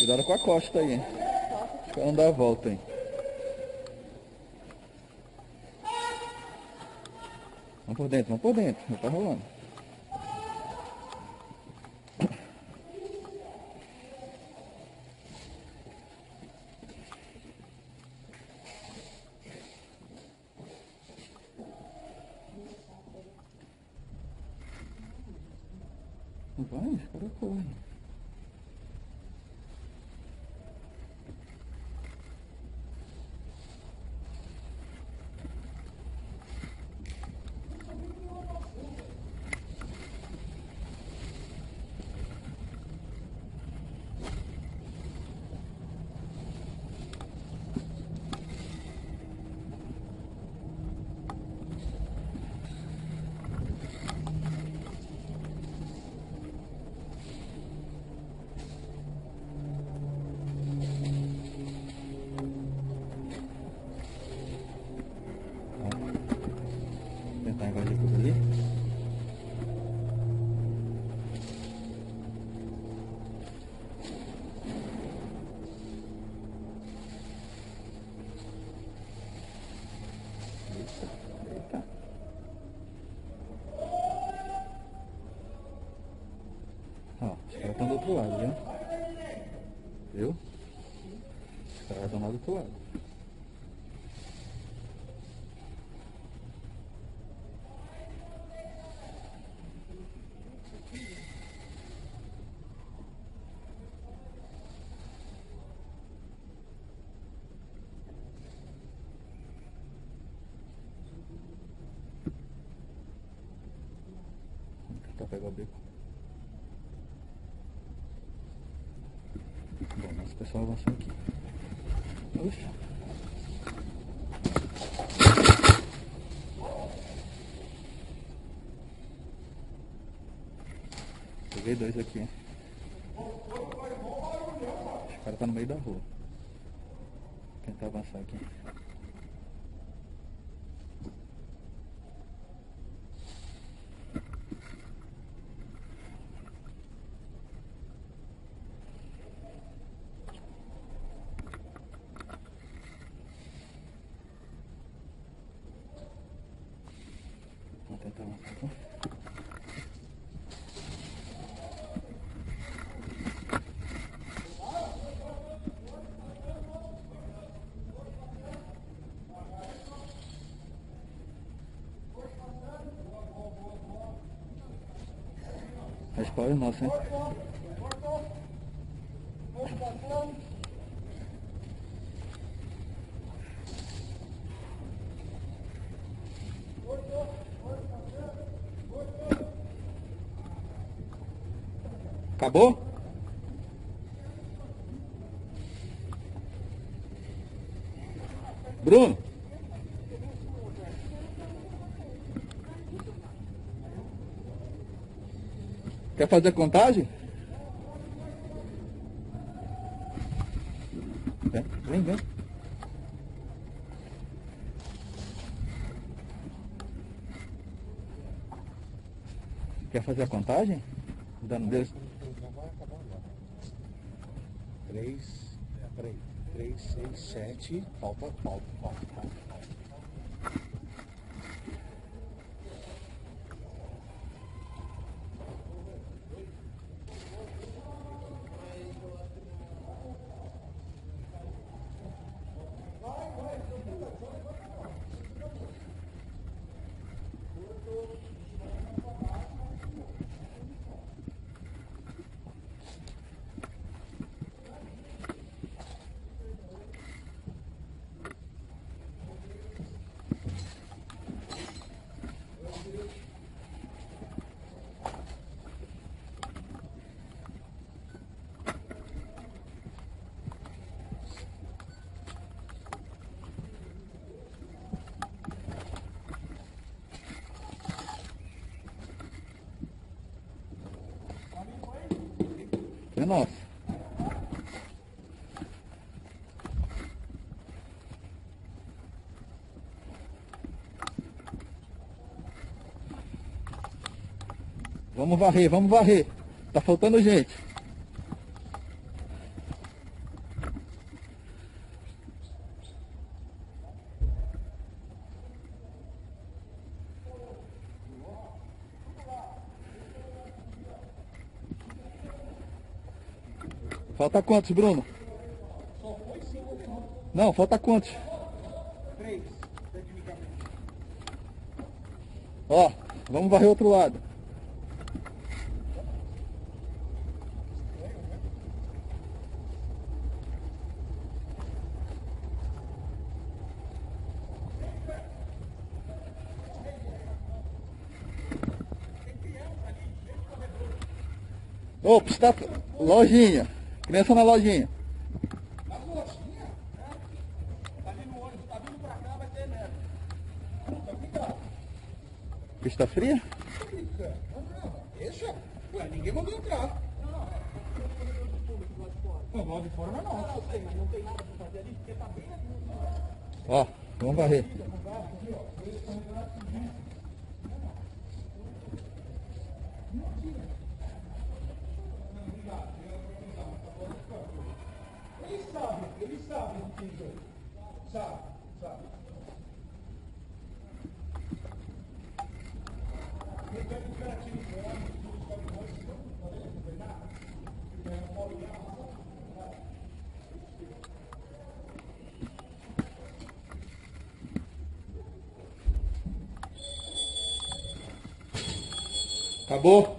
Cuidado com a costa aí, hein? Deixa eu dar a volta aí. Vamos por dentro, não tá rolando. Vai, os caras correm. Tentar invadir por ali. Eita. Ó, os caras estão do outro lado, viu? Viu? Os caras estão lá do outro lado. Pra pegar o beco. Bom, nosso pessoal avançou aqui. Oxa. Peguei dois aqui. Os caras tá no meio da rua. Vou tentar avançar aqui. Vou tentar avançar aqui. A escola é nossa, hein? Acabou? Bruno? Quer fazer contagem? Vem, vem. Quer fazer a contagem? O dano deles? Peraí. 3, 6, 7. Falta. É nosso. Vamos varrer. Tá faltando gente. Falta quantos, Bruno? Só foi 5 minutos. Não, falta quantos? 3, tecnicamente. Ó, vamos varrer o outro lado. Opa, está... Lojinha. Criança na lojinha. Na lojinha? Tá ali no ônibus, tá vindo pra cá, vai ter neve. Tá cuidado. Pista fria? Tô brincando. Não, deixa. Ué, ninguém mandou entrar. Não, lá de fora não. Não sei, mas não tem nada pra fazer ali, porque tá bem ali. Ó, vamos varrer. Eles sabem o que é. Sabe. Acabou?